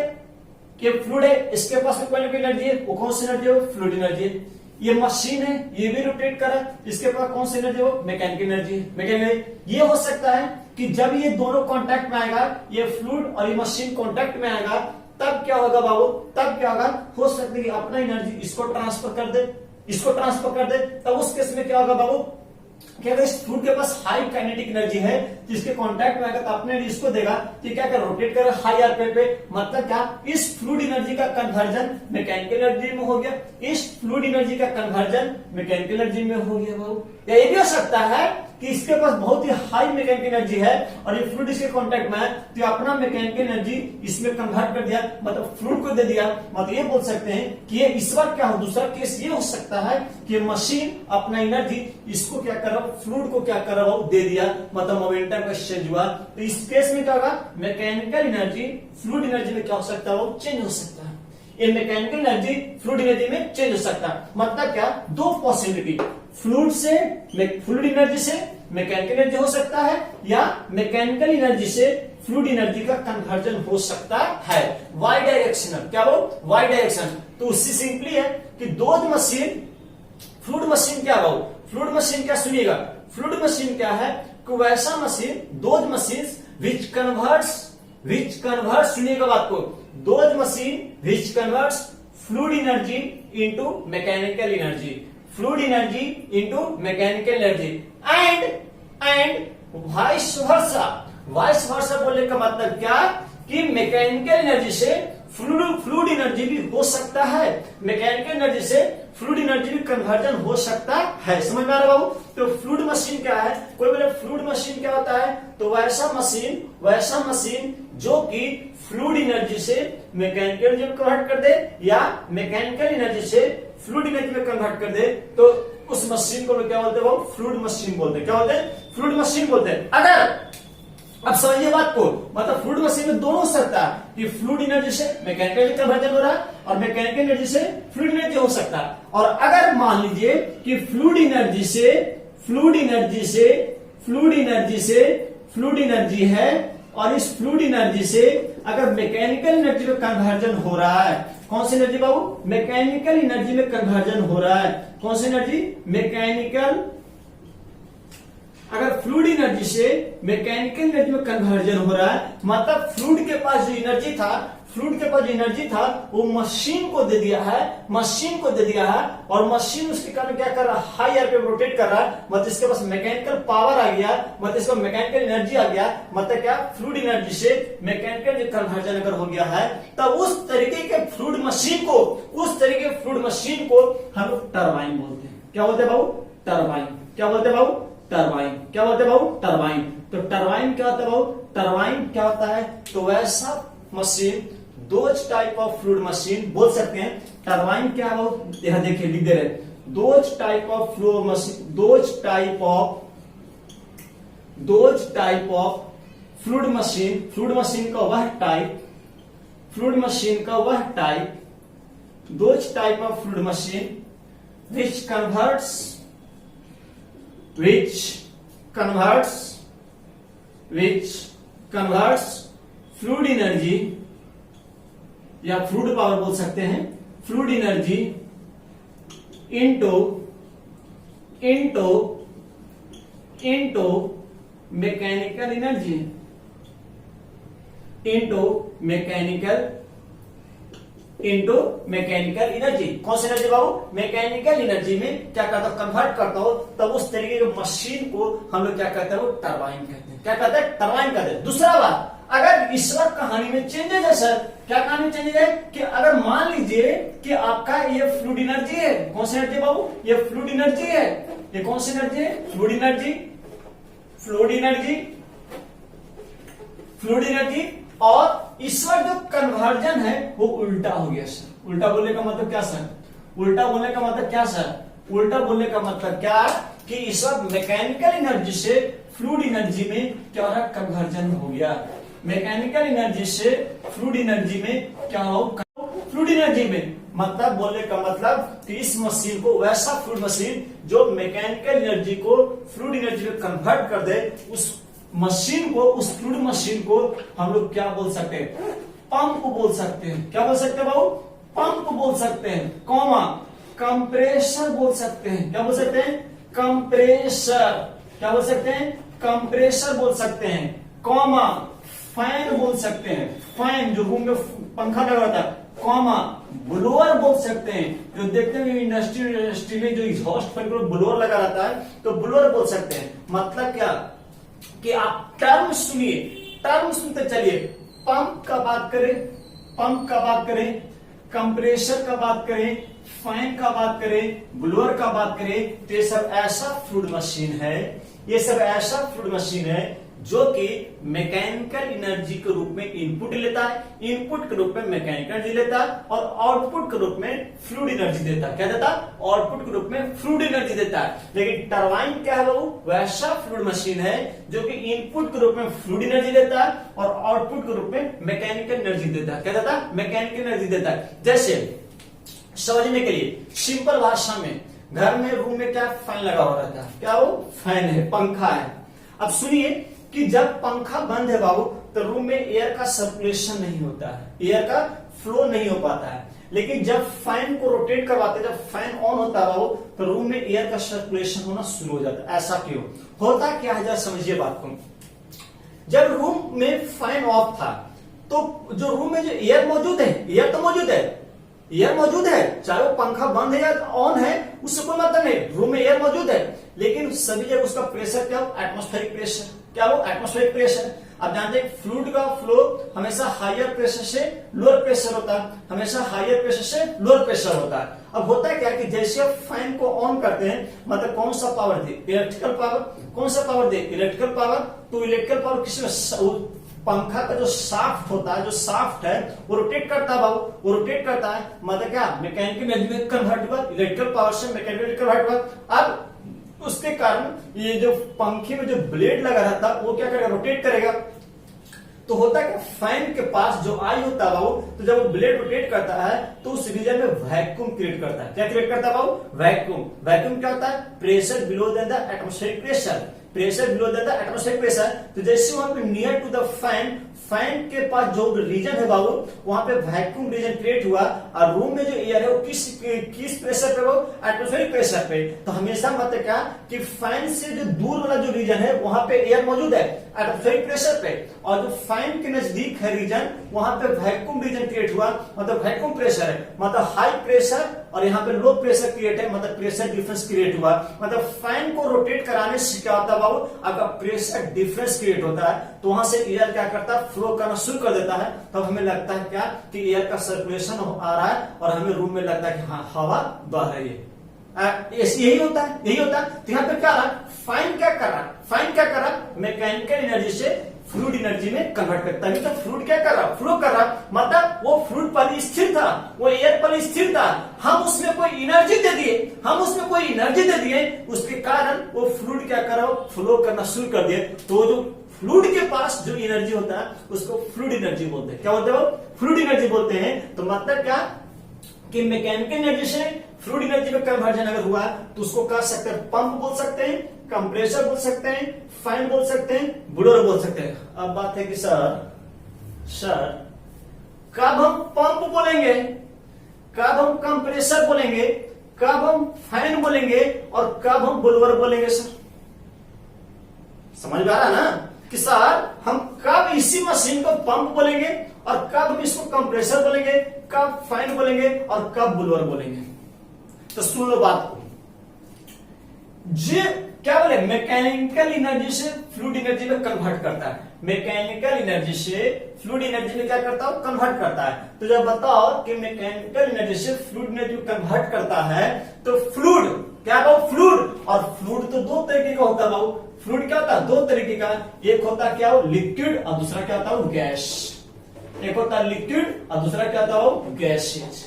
कि फ्लूइड है, इसके पास कोई ना कोई एनर्जी है, वो कौन सी एनर्जी है, फ्लूइड एनर्जी है। ये मशीन है, ये भी रोटेट कर रहा है, इसके पास कौन सी एनर्जी हो, मैकेनिकल एनर्जी, मैकेनिकल। ये हो सकता है कि जब ये दोनों कांटेक्ट में आएगा, ये फ्लूइड और ये मशीन कांटेक्ट में आएगा, तब क्या होगा बाबू, तब क्या होगा, हो सकता है कि अपना एनर्जी इसको ट्रांसफर कर दे, इसको ट्रांसफर कर दे, तब उस केस में क्या होगा बाबू, कि अगर इस फ्लूइड के पास हाई काइनेटिक एनर्जी है, जिसके कांटेक्ट में आएगा तो अपने इसको देगा, तो क्या कर रोटेट कर हाई आरपीएम पे, मतलब क्या, इस फ्लूइड एनर्जी का कन्वर्जन मैकेनिकल एनर्जी में हो गया, इस फ्लूइड एनर्जी का कन्वर्जन मैकेनिकल एनर्जी में हो गया बाबू। या ये भी हो सकता है कि इसके पास बहुत ही हाई मैकेनिकल एनर्जी है और ये फ्लूइड इसके कांटेक्ट में है, तो अपना मैकेनिकल एनर्जी इसमें कन्वर्ट कर दिया, मतलब फ्लूइड को दे दिया। मतलब ये बोल सकते हैं कि ये इस बार क्या हो, दूसरा केस ये हो सकता है कि मशीन अपना एनर्जी इसको क्या कर रहा, फ्लूइड को क्या कर रहा हो, दे दिया, मतलब मोमेंटम का एक्सचेंज हुआ। तो इस केस में क्या होगा, मैकेनिकल एनर्जी फ्लूइड एनर्जी में क्या हो सकता है, वो चेंज हो सकता है। ये मैकेनिकल एनर्जी फ्लूइड एनर्जी में चेंज हो सकता है, मतलब क्या, दो पॉसिबिलिटी, फ्लूइड से, फ्लूइड एनर्जी से मैकेनिकल एनर्जी हो सकता है, या मैकेनिकल एनर्जी से फ्लूइड एनर्जी का कन्वर्जन हो सकता है, वाई डायरेक्शनल, क्या वो, वाई डायरेक्शन। तो उससे सिंपली है कि दो मशीन, फ्लूइड मशीन क्या हो, फ्लूइड मशीन क्या, सुनिएगा, फ्लूइड मशीन क्या है कि वैसा मशीन, दो मशीन विच कन्वर्ट्स, सुनिएगा बात को, दो machine which converts fluid energy into mechanical energy, fluid energy into mechanical energy, and vice versa. Vice versa बोलने का मतलब क्या, कि मैकेनिकल एनर्जी से फ्लूइड एनर्जी भी हो सकता है, मैकेनिकल एनर्जी से फ्लूइड एनर्जी भी कन्वर्जन हो सकता है। समझ में आ रहा बाबू। तो फ्लूइड मशीन क्या है, कोई बोले फ्लूइड मशीन क्या होता है, तो वैसा मशीन जो कि फ्लूइड एनर्जी से मैकेनिकल एनर्जी में कन्वर्ट कर दे, या मैकेनिकल एनर्जी से फ्लूइड एनर्जी में कन्वर्ट कर दे, तो उस मशीन को क्या बोलते हैं, फ्लूइड मशीन बोलते हैं। क्या बोलते हैं, फ्लूइड मशीन बोलते हैं। अगर, अब समझिए बात को, मतलब फ्लूइड मशीन में दोनों हो सकता है कि फ्लूइड एनर्जी से मैकेनिकल एनर्जी कन्वर्जन हो रहा है और मैकेनिकल एनर्जी से फ्लूइड एनर्जी हो सकता है। और अगर मान लीजिए कि फ्लूइड एनर्जी है और इस फ्लूइड एनर्जी से अगर मैकेनिकल एनर्जी में कन्वर्जन हो रहा है, कौन सी एनर्जी बाबू, मैकेनिकल एनर्जी में कन्वर्जन हो रहा है, कौन सी एनर्जी, मैकेनिकल, अगर फ्लूइड एनर्जी से मैकेनिकल एनर्जी में कन्वर्जन हो रहा है, मतलब फ्लूइड के पास जो एनर्जी था वो मशीन को दे दिया है, और मशीन उसके कारण क्या कर रहा है, हाई आरपीएम रोटेट कर रहा है, मतलब इसके पास मैकेनिकल पावर आ गया, मतलब इसका मैकेनिकल एनर्जी आ गया, मतलब क्या, फ्लूइड एनर्जी से मैकेनिकल कन्वर्जन अगर हो गया है, तब उस तरीके के फ्लूइड मशीन को हम लोग टरबाइन बोलते हैं। क्या बोलते हैं बाबू, टरबाइन। क्या बोलते हैं बाबू, टरबाइन। क्या बोलते हैं बाबू, टरबाइन। तो टरबाइन क्या होता है बाबू, टरबाइन क्या होता है, तो वैसा machine, those type of fluid machine बोल सकते हैं। टरबाइन क्या है, यहां देखिए लिख दे रहे, those type of fluid machine, those type of fluid machine का वह type, those type of fluid machine which converts fluid energy या फ्लूइड पावर बोल सकते हैं, fluid energy into mechanical into mechanical energy. कौन सी एनर्जी बाबू? मैकेनिकल एनर्जी में क्या करता हूं? कन्वर्ट करता हो, तब उस तरीके की मशीन को हम लोग क्या कहते हैं? वो टरबाइन कहते हैं। क्या कहते हैं? टरबाइन कहते हैं। दूसरा बात, अगर इस वक्त कहानी में चेंजेस है सर, क्या कहानी में चेंजेस है कि अगर मान लीजिए कि आपका ये फ्लूइड एनर्जी है, कौन सी एनर्जी बाबू? ये फ्लूइड एनर्जी है। ये कौन सी एनर्जी है? Fluid energy, fluid energy, fluid energy. और इस वक्त जो कन्वर्जन है वो उल्टा हो गया सर। उल्टा बोलने का मतलब क्या सर? उल्टा बोलने का मतलब क्या सर? उल्टा बोलने का मतलब क्या कि इस वक्त मैकेनिकल एनर्जी से फ्लूइड एनर्जी में क्या हो रहा? कन्वर्जन हो गया। मैकेनिकल एनर्जी से फ्लूइड एनर्जी में क्या हो? फ्लूइड एनर्जी में मतलब बोलने का मतलब कि इस मशीन को, वैसा फ्लूइड मशीन जो मैकेनिकल एनर्जी को फ्लूइड एनर्जी में कन्वर्ट कर दे, उस मशीन को, उस फ्लूइड मशीन को हम लोग क्या बोल सकते हैं? पंप बोल सकते हैं। क्या बोल सकते हैं बाबू? पंप बोल सकते हैं, कॉमा कंप्रेसर बोल सकते हैं। क्या बोल सकते हैं? कंप्रेसर। क्या बोल सकते हैं? कंप्रेसर बोल सकते हैं, कॉमा फैन बोल सकते हैं। फैन जो रूम में पंखा लगा रहता है, कॉमा ब्लोअर बोल सकते हैं। जो देखते हैं इंडस्ट्री में जो एग्जॉस्ट फैन को ब्लोअर लगा रहता है, तो ब्लोअर बोल सकते हैं। मतलब क्या कि आप टर्म सुनिए, टर्म सुनते चलिए। पंप का बात करें, पंप का बात करें, कंप्रेसर का बात करें, फैन का बात करें, ब्लोअर का बात करें, तो ये सब ऐसा फ्लूइड मशीन है, ये सब ऐसा फ्लूइड मशीन है जो कि मैकेनिकल एनर्जी के रूप में इनपुट लेता है, इनपुट के रूप में मैकेनिकल एनर्जी लेता है, और आउटपुट के रूप में फ्लूइड एनर्जी देता है। क्या देता है? आउटपुट के रूप में फ्लूइड एनर्जी देता है। लेकिन टरबाइन क्या है बाबू? वैसा फ्लूइड मशीन है जो कि इनपुट के रूप में फ्लूइड एनर्जी देता है और आउटपुट के रूप में मैकेनिकल एनर्जी देता है। क्या देता है? मैकेनिकल एनर्जी देता है। जैसे समझने के लिए सिंपल भाषा में, घर में रूम में क्या फैन लगा हुआ रहता है? क्या वो फैन है, पंखा है। अब सुनिए कि जब पंखा बंद है बाबू, तो रूम में एयर का सर्कुलेशन नहीं होता है, एयर का फ्लो नहीं हो पाता है। लेकिन जब फैन को रोटेट करवाते, जब फैन ऑन होता है बाबू, तो रूम में एयर का सर्कुलेशन होना शुरू हो जाता है। ऐसा क्यों होता? क्या है जरा समझिए बात को। जब रूम में फैन ऑफ था, तो जो रूम में जो एयर मौजूद है, एयर तो मौजूद है, एयर मौजूद है, चाहे वो पंखा बंद है या ऑन है, उससे कोई मतलब नहीं, रूम में एयर मौजूद है। लेकिन सभी जगह उसका प्रेशर क्या हो? Atmospheric pressure. क्या वो? Atmospheric pressure. आप जानते हैं फ्लूइड का फ्लो हमेशा हायर प्रेशर से लोअर प्रेशर होता है, हमेशा हायर प्रेशर से लोअर प्रेशर होता है। अब होता है क्या कि जैसे आप फैन को ऑन करते हैं, मतलब कौन सा पावर दे? Electrical power. कौन सा पावर दे? Electrical power. तो इलेक्ट्रिकल पावर किसमें? पंखा का जो शाफ्ट होता है, जो शाफ्ट है वो रोटेट करता है बाबू, वो रोटेट करता है, मतलब क्या? मैकेनिकल एनर्जी में कन्वर्ट हुआ, इलेक्ट्रिकल पावर से मैकेनिकल कन्वर्ट हुआ। अब उसके कारण ये जो पंखे में जो ब्लेड लगा रहता है वो क्या करेगा? रोटेट करेगा। तो होता है कि फैन के पास जो आई होता है बाबू, तो जब वो ब्लेड रोटेट करता है तो उस रीजन में वैक्यूम क्रिएट करता है। क्या क्रिएट करता है बाबू? वैक्यूम। वैक्यूम क्या होता है? Pressure below than the atmospheric pressure, pressure below than the atmospheric pressure. तो जैसे वहां पे near to the fan, fan के पास जो रीजन है बाबू, वहां पे वैक्यूम रीजन क्रिएट हुआ, और रूम में जो एयर है वो किस प्रेशर पे? वो एटमॉस्फेरिक प्रेशर पे। तो हमेशा मतलब क्या कि फैन से जो दूर वाला जो रीजन है वहां पे एयर मौजूद है एटमॉस्फेरिक प्रेशर पे, और जो फैन के नजदीक है रीजन, वहां पे वैक्यूम रीजन क्रिएट हुआ, मतलब वैक्यूम प्रेशर है, मतलब हाई प्रेशर, और यहाँ पे लो प्रेशर क्रिएट है, मतलब प्रेशर डिफरेंस क्रिएट हुआ। मतलब फैन को रोटेट कराने से क्या होता है बाबू? अगर प्रेशर डिफरेंस क्रिएट होता है तो वहां से एयर क्या करता है? फ्लो करना शुरू कर देता है। तब हमें लगता है क्या कि एयर का सर्कुलेशन आ रहा है, और हमें रूम में लगता है कि हाँ हवा बह रही है। यही होता है, यही होता है। तो यहाँ पे क्या रहा? फैन क्या कर रहा है? फैन क्या कर रहा है? मैकेनिकल एनर्जी से फ्लूइड एनर्जी में कन्वर्ट करता है। तो फ्लूइड क्या कर रहा? फ्लो कर रहा, मतलब वो फ्लूइड पहले स्थिर था, वो एयर पहले स्थिर था, हम उसमें कोई एनर्जी दे दिए, हम उसमें कोई एनर्जी दे दिए, उसके कारण वो फ्लूइड क्या कर रहा? फ्लो करना शुरू कर दिए। तो जो फ्लूइड के पास जो एनर्जी होता है उसको फ्लूइड एनर्जी बोलते हैं। क्या बोलते हैं? फ्लूइड एनर्जी बोलते हैं। तो मतलब क्या कि मैकेनिकल एनर्जी से फ्लूइड एनर्जी में कन्वर्जन अगर हुआ तो उसको कह सकते हैं पंप बोल सकते हैं, कंप्रेसर बोल सकते हैं, फैन बोल सकते हैं, ब्लोअर बोल सकते हैं। अब बात है कि सर कब हम पंप बोलेंगे, कब हम कंप्रेसर बोलेंगे, कब हम फैन बोलेंगे, और कब हम ब्लोअर बोलेंगे? सर समझ में आ रहा ना कि सर हम कब इसी मशीन को पंप बोलेंगे और कब हम इसको कंप्रेसर बोलेंगे, कब फैन बोलेंगे और कब ब्लोअर बोलेंगे। तो सुन लो बात को, जो क्या बोले मैकेनिकल एनर्जी से फ्लूइड एनर्जी में कन्वर्ट करता है, मैकेनिकल एनर्जी से फ्लूइड एनर्जी में क्या करता है, कन्वर्ट करता है। तो जब बताओ कि मैकेनिकल एनर्जी से फ्लूइड एनर्जी कन्वर्ट करता है तो फ्लूइड क्या हो, फ्लूइड, और फ्लूइड तो दो तरीके का होता है बाबू, फ्लूइड क्या होता है, दो तरीके का, एक होता है क्या हो लिक्विड और दूसरा क्या होता है गैस। एक होता है लिक्विड और दूसरा क्या होता है गैसेज।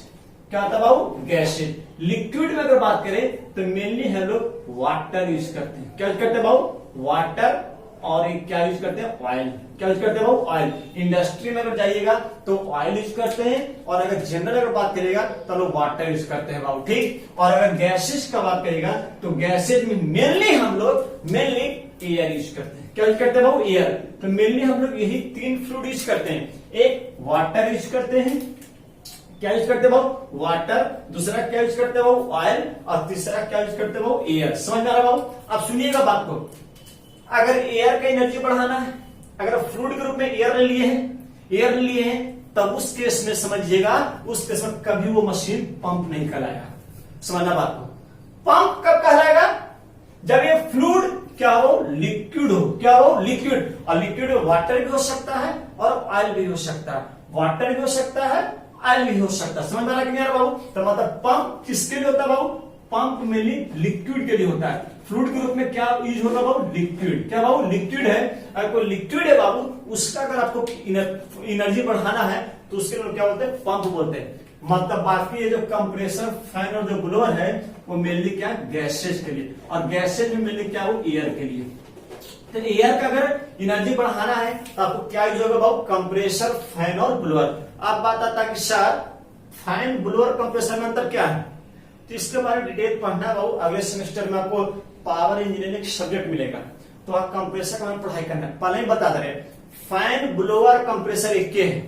क्या होता है बाबू, गैसेज। लिक्विड में अगर बात करें तो मेनली हम लोग वाटर यूज करते हैं। क्या यूज करते हैं बाबू, वाटर, और एक क्या यूज करते हैं, ऑयल। क्या यूज करते हैं बाबू, ऑयल। इंडस्ट्री में अगर जाइएगा तो ऑयल यूज करते हैं, और अगर जनरल अगर बात करिएगा तो लोग वाटर यूज करते हैं बाबू, ठीक। और अगर गैसेज का बात करिएगा तो गैसेज में मेनली हम लोग एयर यूज करते हैं। क्या यूज करते हैं बाबू, एयर। तो मेनली हम लोग यही तीन फ्लूइड यूज करते हैं, एक वाटर यूज करते हैं, क्या यूज करते हो वाटर, दूसरा क्या यूज करते हो ऑयल, और तीसरा क्या यूज करते हो एयर। समझ में आ रहा है। अब सुनिएगा बात को, अगर एयर का एनर्जी बढ़ाना है, अगर फ्लूइड के रूप में एयर ले लिए हैं तब उस केस में समझिएगा, उस केस में कभी वो मशीन पंप नहीं कहलाएगा। समझना बात को, पंप कब कहलाएगा, जब ये फ्लूइड क्या हो, लिक्विड हो। क्या हो, लिक्विड। और लिक्विड में वाटर भी हो सकता है और ऑयल भी हो सकता है, वाटर भी हो सकता है, ऑयल भी हो सकता है। समझ में आ रहा कि नहीं आ रहा बाबू। तो मतलब पंप किसके लिए होता है बाबू, पंप मेनली लिक्विड के लिए होता है। फ्लूइड के रूप में क्या यूज होगा बाबू, लिक्विड। क्या बाबू, लिक्विड है। अगर कोई लिक्विड है बाबू, उसका अगर आपको एनर्जी बढ़ाना है तो उसके लिए क्या बोलते हैं, पंप बोलते हैं। मतलब बाकी ये जो कंप्रेसर, फैन और जो ब्लोअर है वो मेनली क्या, गैसेज के लिए, और गैसेज में मेनली क्या हो, एयर के लिए। तो एयर का अगर एनर्जी बढ़ाना है तो आपको क्या यूज होगा बाबू, कंप्रेसर, फैन और ब्लोअर। अब बात आता है कि सर फैन, ब्लोअर, कंप्रेसर में अंतर क्या है, तो इसके बारे में डिटेल पढ़ना है बाबू। अगले सेमेस्टर में आपको पावर इंजीनियरिंग सब्जेक्ट मिलेगा, तो आप कंप्रेसर का पढ़ाई करना है। पहले ही बता दे रहे, फैन, ब्लोअर, कंप्रेसर एक के है,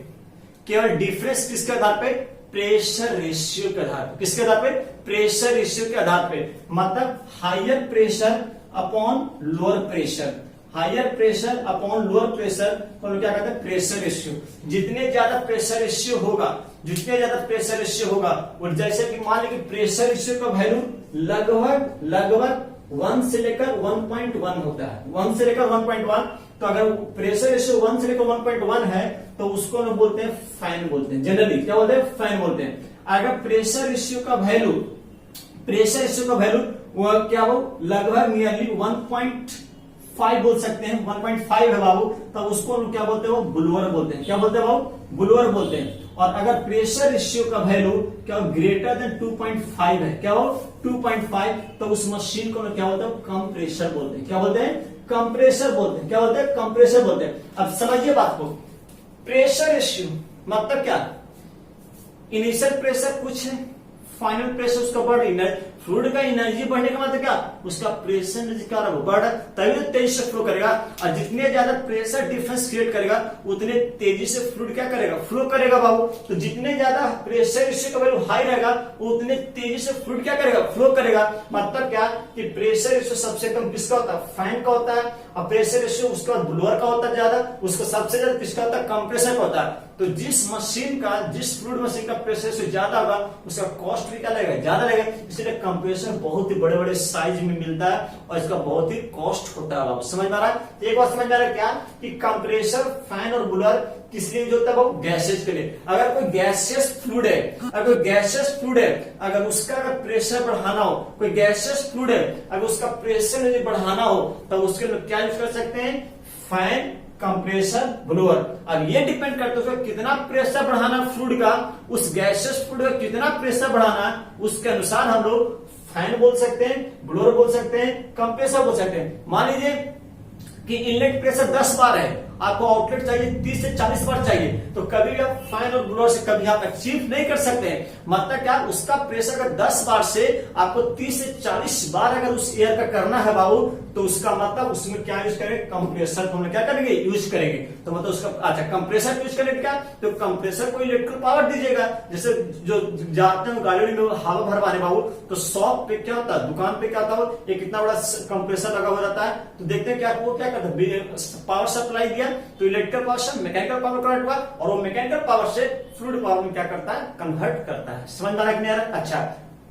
केवल डिफरेंस किसके आधार पे, प्रेशर रेशियो के आधार पर। किसके आधार पे, प्रेशर रेशियो के आधार पे। मतलब higher pressure upon lower pressure, higher pressure upon lower pressure को क्या कहते हैं, प्रेशर रेशियो। जितने ज्यादा प्रेशर रेशियो होगा, जितने ज्यादा प्रेशर रेशियो होगा, और जैसे कि मान लीजिए प्रेशर रेशियो का वैल्यू लगभग 1 से लेकर 1.1 होता है, 1 से लेकर 1.1। तो अगर प्रेशर रेशियो 1 से लेकर 1.1 है तो उसको हम बोलते हैं फैन बोलते हैं, जनरली क्या बोलते हैं, फैन बोलते हैं। अगर प्रेशर रेशियो का वैल्यू वो क्या हो, लगभग नियरली 1.5 बोल सकते हैं, 1.5 है बाबू, तब उसको हम क्या बोलते हैं, ब्लोअर बोलते हैं। क्या बोलते हैं बाबू, ब्लोअर बोलते हैं। और अगर प्रेशर रेशियो का वैल्यू क्या हो, ग्रेटर देन 2.5 है, क्या हो 2.5, तो उस मशीन को क्या बोलते हैं, कंप्रेसर बोलते हैं। क्या बोलते हैं, कंप्रेसर बोलते हैं। क्या बोलते हैं, कंप्रेसर बोलते हैं। अब समझिए बात को, प्रेशर रेशियो मतलब क्या, इनिशियल प्रेशर कुछ है, फाइनल प्रेशर उसका बढ़ रही, फ्लूइड का एनर्जी बढ़ने का मतलब क्या, उसका प्रेशर एनर्जी क्या बढ़, तभी तो तेजी से फ्लो करेगा। और जितने ज्यादा प्रेशर डिफरेंस क्रिएट करेगा उतने तेजी से फ्लूइड क्या करेगा, फ्लो करेगा बाबू। तो जितने ज्यादा प्रेशर रेशियो का वैल्यू हाई रहेगा उतने तेजी से फ्लूइड क्या करेगा, फ्लो करेगा। मतलब क्या कि प्रेशर रेशियो सबसे कम किसका होता है, फैन का होता है, और प्रेशर रेशियो उसके बाद ब्लोअर का होता है ज्यादा, उसका सबसे ज्यादा किसका होता है, कंप्रेसर का होता है। तो जिस मशीन का, जिस फ्लूइड मशीन का प्रेशर रेशियो ज्यादा होगा उसका कॉस्ट भी क्या लगेगा, ज्यादा लगेगा। इसलिए कंप्रेसर बहुत ही बड़े बड़े साइज में मिलता है और इसका बहुत ही कॉस्ट होता है। समझ में आ रहा है, एक बात समझ में आ रहा है क्या, कि कंप्रेसर, फैन और ब्लोअर किस लिए होता है वो, गैसेज के लिए। अगर कोई गैसियस फ्लूइड है, अगर उसका अगर प्रेशर बढ़ाना हो, कोई गैसियस फ्लूइड है अगर उसका प्रेशर बढ़ाना हो तो उसके लिए क्या यूज कर सकते हैं, फैन, कंप्रेसर, ब्लोअर। अब ये डिपेंड करता है उसका कितना प्रेशर बढ़ाना फ्लूइड का, उस गैसियस फ्लूइड का कितना प्रेशर बढ़ाना है, उसके अनुसार हम लोग फैन बोल सकते हैं, ब्लोअर बोल सकते हैं, कंप्रेसर बोल सकते हैं। मान लीजिए कि इनलेट प्रेशर 10 बार है, आपको आउटलेट चाहिए 30 से 40 बार चाहिए, तो कभी आप फैन और ब्लोअर से कभी आप अचीव नहीं कर सकते हैं। मतलब क्या, उसका प्रेशर अगर 10 बार से आपको 30 से 40 बार अगर उस एयर का करना है बाबू, तो उसका मतलब उसमें क्या यूज करेंगे, कंप्रेसर को हम क्या करेंगे, यूज करेंगे। तो मतलब उसका अच्छा कंप्रेसर यूज करेंगे क्या, तो कंप्रेसर को इलेक्ट्रिकल पावर दीजिएगा। जैसे जो जाते हैं गाड़ी में हवा भरवाने बाबू, तो शॉप पे क्या होता है, दुकान पे क्या होता है, एक कितना बड़ा कंप्रेसर लगा हुआ रहता है, तो देखते हैं क्या वो क्या करता है, पावर सप्लाई दिया तो इलेक्ट्रिकल पावर से मैकेनिकल पावर कन्वर्ट हुआ और वो मैकेनिकल पावर से फ्लूइड पावर में क्या करता है, कन्वर्ट करता है। समझ में आ रहा है कि नहीं आ रहा? अच्छा,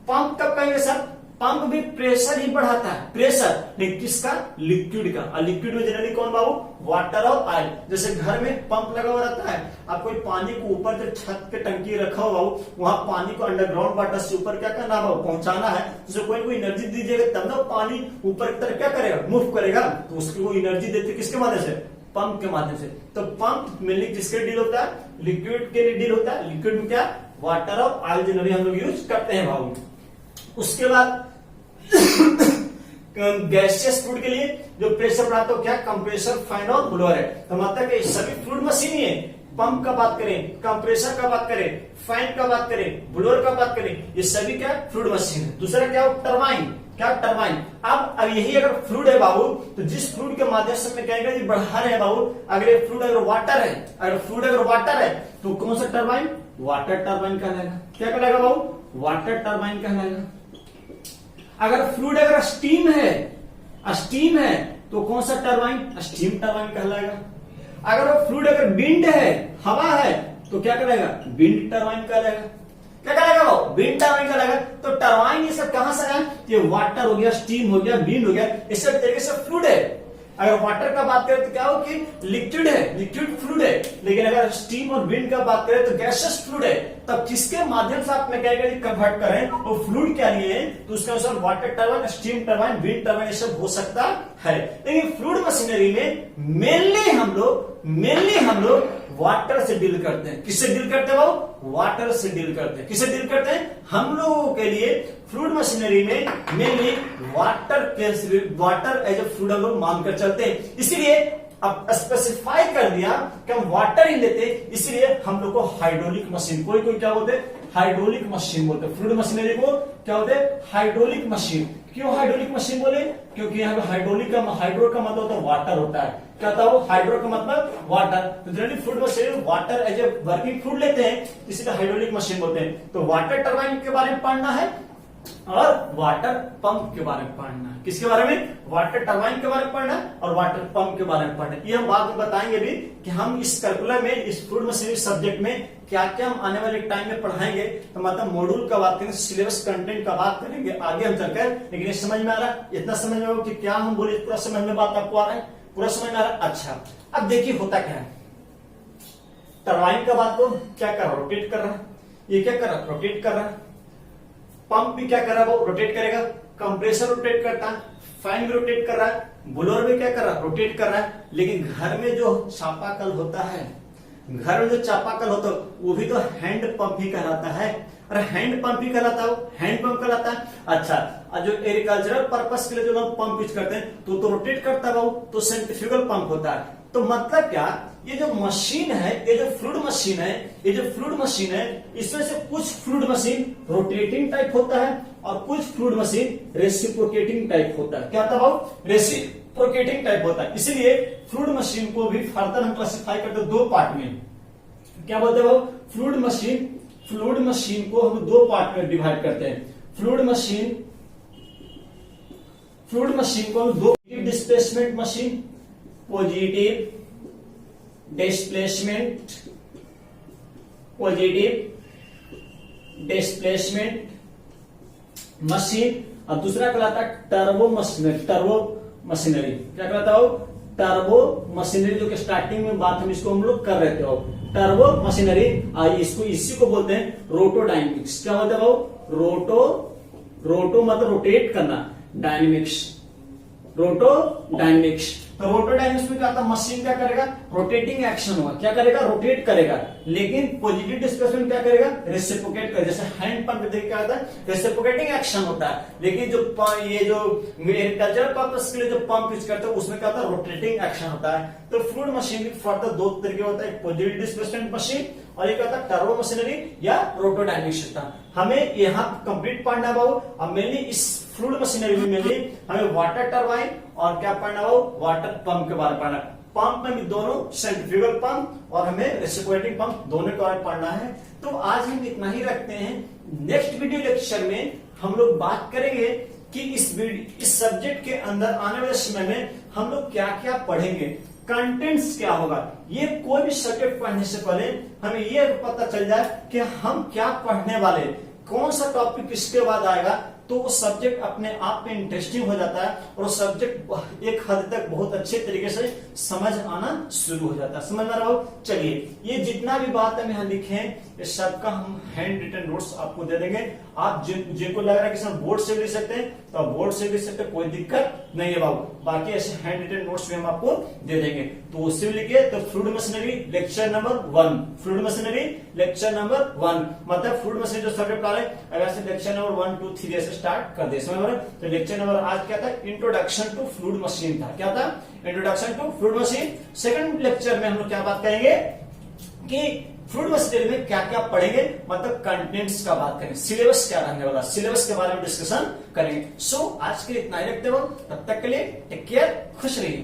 पंप कब कहेंगे सर? पंप भी प्रेशर ही बढ़ाता है, प्रेशर, लेकिन किसका? लिक्विड का। और लिक्विड में जनरली कौन बाबू? वाटर और ऑयल। जैसे घर में पंप लगा हुआ रहता है, आप कोई पानी को ऊपर जो छत के टंकी रखा हो बाबू, वहां पानी को अंडरग्राउंड वाटर से ऊपर क्या करना है बाबू? पहुंचाना है। तो कोई एनर्जी दीजिएगा तब ना पानी ऊपर की तरफ क्या करेगा? मूव करेगा। तो उसकी वो एनर्जी देते किसके माध्यम से? पंप के माध्यम से। तो पंप मेनली किसके डील होता है? लिक्विड के लिए डील होता है। लिक्विड में क्या? वाटर और ऑयल जनरली हम लोग यूज करते हैं बाबू। उसके बाद गैसियस फ्लूइड के लिए जो प्रेशर बढ़ाता है क्या? कंप्रेसर, फैन और ब्लोअर है। तो मतलब कि सभी फ्लूइड मशीन ही है। पंप का बात करें, कंप्रेसर का बात करें, फैन का बात करें, ब्लोअर का बात करें, ये सभी क्या? फ्लूइड मशीन है। दूसरा क्या हो? टरबाइन। क्या? टरबाइन। अब यही अगर फ्लूइड है बाबू, तो जिस फ्लूइड के माध्यम से मैं कहेंगे बढ़ा रहे हैं बाबू, अगर ये फ्लूइड अगर वाटर है, अगर फ्लूइड अगर वाटर है, तो कौन सा टरबाइन? वाटर टरबाइन कहलाएगा। क्या कहलाएगा बाबू? वाटर टरबाइन कहलाएगा। अगर फ्लूइड अगर स्टीम है तो कौन सा टरबाइन? स्टीम टरबाइन कहलाएगा। अगर वो फ्लूइड अगर विंड है, हवा है, तो क्या कहलाएगा? विंड टरबाइन कहलाएगा। क्या कहलाएगा वो? विंड टरबाइन कहलाएगा। तो टरबाइन ये सब कहां से आया? ये वाटर हो गया, स्टीम हो गया, विंड हो गया, इस सब तरीके से फ्लूइड है। अगर वाटर का बात करें तो क्या हो कि लिक्विड है, लिक्विड फ्लूइड है। लेकिन अगर स्टीम और विंड का बात करें तो गैसियस फ्लूइड है। तब किसके माध्यम से आप मैकेनिकली कन्वर्ट करें, वो फ्लूइड क्या लिए है, तो उसके अनुसार water turbine, steam turbine, wind turbine ये सब हो सकता है। लेकिन फ्लूइड मशीनरी में मेनली हम लोग वाटर से डील करते हैं। किससे डील करते हैं बाबू? वाटर से डील करते हैं। किससे डील करते हैं? हम लोगों के लिए फ्लूइड मशीनरी में mainly water as a fluid हम लोग मानकर चलते हैं। इसीलिए अब स्पेसिफाई कर दिया कि हम वाटर ही लेते, इसलिए हम लोग को हाइड्रोलिक मशीन, कोई क्या बोलते हैं? हाइड्रोलिक मशीन बोलते हैं। फ्लूइड मशीनरी को क्या बोलते हैं? Hydraulic machine. क्यों हाइड्रोलिक मशीन बोले? क्योंकि यहाँ पे हाइड्रो का मतलब तो वाटर होता है। क्या था वो? हाइड्रो का मतलब वाटर। तो generally fluid machine water as a working fluid लेते हैं, इसलिए हाइड्रोलिक मशीन बोलते हैं। तो वाटर टरबाइन के बारे में पढ़ना है और वाटर पंप के बारे में पढ़ना है। किसके बारे में? वाटर टरबाइन के बारे में पढ़ना है और वाटर पंप के बारे में पढ़ना है। ये हम बाद में बताएंगे भी कि हम इस करिकुलम में, इस फ्लूइड मशीनरी सब्जेक्ट में क्या क्या हम आने वाले टाइम में पढ़ाएंगे। तो मतलब मॉड्यूल का बात करेंगे, सिलेबस कंटेंट का बात करेंगे आगे हम चलकर। लेकिन ये समझ में आ रहा है? इतना समझ में हो कि क्या हम बोले, पूरा समझ में बात आपको आ रहा है? पूरा समझ में आ रहा है? अच्छा, अब देखिए होता क्या है। टरबाइन का बात को क्या कर रहा है? रोटेट कर रहा है। ये क्या कर रहा है? रोटेट कर रहा है। पंप भी क्या कर रहा है? वो रोटेट करेगा। कंप्रेसर रोटेट करता है, फैन भी रोटेट कर रहा है, ब्लोअर भी क्या कर रहा है? रोटेट कर रहा है। लेकिन घर में जो चापाकल होता है, वो भी तो हैंड पंप ही कहलाता है। अरे हैंड पंप ही कहलाता है, हैंड पंप कहलाता है। अच्छा, जो एग्रीकल्चरल पर्पस के लिए जो लोग पंप यूज करते हैं तो रोटेट करता है, तो सेंट्रीफ्यूगल पंप होता है। तो मतलब क्या, ये जो मशीन है, ये जो फ्लूइड मशीन है, इसमें से कुछ फ्लूइड मशीन रोटेटिंग टाइप होता है और कुछ फ्लूइड मशीन रेसिप्रोकेटिंग टाइप होता है। क्या होता है बाबू? रेसिप्रोकेटिंग टाइप होता है। इसलिए फ्लूइड मशीन को भी फर्दर हम क्लासिफाई करते हैं दो पार्ट में। क्या बोलते हैं बाबू? फ्लूइड मशीन को हम दो पार्ट में डिवाइड करते हैं। फ्लूइड मशीन को हम दो displacement machine, positive displacement machine, और दूसरा कहलाता है टर्बो मशीनरी। क्या कहलाता है? टर्बो मशीनरी, जो कि स्टार्टिंग में बात हम लोग कर रहे थे। टर्बो मशीनरी, इसी को बोलते हैं रोटोडायनेमिक्स। क्या बोलते हैं बाबू? रोटो मतलब रोटेट करना, डायनेमिक्स, रोटोडायनेमिक्स। तो रोटोडायनेमिक्स में क्या होता है? मशीन क्या करेगा? रोटेटिंग एक्शन होगा। क्या करेगा? रोटेट करेगा। लेकिन पॉजिटिव डिस्प्लेसमेंट क्या करेगा? रेसिप्रोकेट करेगा। जैसे हैंड पंप देखिए क्या होता है? रेसिप्रोकेटिंग एक्शन होता है। लेकिन जो एग्रीकल्चर पर्पस के लिए जो पंप यूज करते हैं उसमें क्या होता है? रोटेटिंग एक्शन होता है। तो फ्लूइड मशीन फर्दर दो तरीके होता है, पॉजिटिव डिस्प्लेसमेंट मशीन और एक होता है टर्बो मशीनरी या रोटोडायनेमिक सिस्टम। हमें यहाँ कंप्लीट पढ़ना है बाबू। अब मेनली इस फ्लूइड मशीनरी में मेनली हमें वाटर टरबाइन और क्या पढ़ना है? वाटर पंप के बारे में पढ़ना है। पंप में भी दोनों सेंट्रीफ्यूगल पंप और हमें रेसिप्रोकेटिंग पंप दोनों के बारे में पढ़ना है। तो आज हम इतना ही रखते हैं। नेक्स्ट वीडियो लेक्चर में हम लोग बात करेंगे कि इस सब्जेक्ट के अंदर आने वाले समय में हम लोग क्या क्या पढ़ेंगे। कंटेंट्स क्या होगा। ये कोई भी सब्जेक्ट पढ़ने से पहले हमें ये पता चल जाए कि हम क्या पढ़ने वाले, कौन सा टॉपिक किसके बाद आएगा, तो वो सब्जेक्ट अपने आप में इंटरेस्टिंग हो जाता है और सब्जेक्ट एक हद तक बहुत अच्छे तरीके से समझ आना शुरू हो जाता है। समझ में आ रहा हो। चलिए, ये जितना भी बात हम यहाँ लिखे हैं ये सबका हम हैंड रिटन नोट्स आपको दे देंगे। आप जिनको लग रहा है कि सर बोर्ड से भी लिख सकते हैं तो आप बोर्ड से भी लिख सकते हैं, कोई दिक्कत नहीं है बाबू। बाकी ऐसे हैंड रिटन नोट्स भी हम आपको दे देंगे, तो उससे भी लिखिए। तो fluid machinery lecture number 1, fluid machinery lecture number 1, मतलब फ्लूइड मशीनरी जो सब्जेक्ट आ रहे हैं अगर से लेक्चर नंबर 1 2 3 ऐसे स्टार्ट कर दे। समझ में आ रहा है। तो लेक्चर नंबर आज क्या था, इंट्रोडक्शन टू फ्लूइड मशीन था। क्या था, introduction to fluid machine. Second lecture में हम लोग क्या बात करेंगे कि फ्लूइड मशीनरी में क्या क्या पढ़ेंगे, मतलब कंटेंट्स का बात करेंगे, सिलेबस क्या रहने वाला, सिलेबस के बारे में डिस्कशन करेंगे। सो आज के लिए इतना ही रखते हो, तब तक के लिए टेक केयर, खुश रहिए।